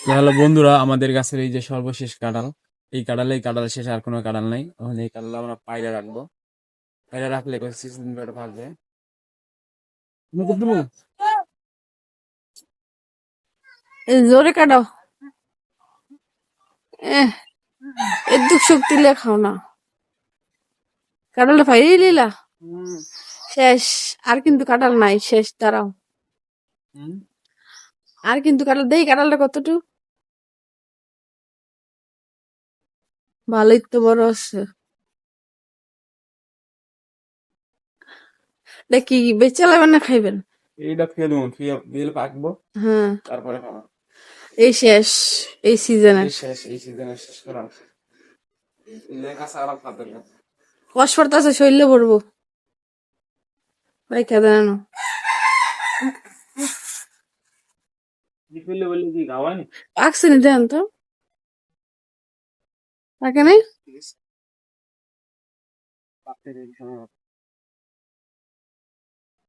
Hello বন্ধুরা, আমাদের গাছের এই যে সর্বশেষ কাঁঠাল, এই কাঁঠাল শেষ, আর কোনো কাঁঠাল নাই। এখন এই কাঁঠাল আমরা পায়রা রাখবো। পায়রা রাখলে সিজন বেড়ে ভাসবে। জোরে কাটাও। এত শক্তি লে খাও না, কাঁঠালটা ফাইরে লিলা শেষ। আর কিন্তু কাঁঠাল নাই, শেষ। দাঁড়াও, আর কিন্তু কাঁঠাল দেই। কাঁঠালটা কতটুকু ভালোই তো বড় আছে। দেখি বেচে লাবেন না খাইবেন? এইটা ফেলুন, ফেল পাকবো, হ্যাঁ, তারপরে খাবো। এই শেষ, এই সিজনে এই শেষ, এই সিজনে শেষ করা লেখা সারা খাতে ফসফরত আছে, শরীরে পড়বো। ভাই খেতে জানো ফেললে বললে কি খাওয়ানি পাকছে নি, দেন তো পাকে নাই। পাকতে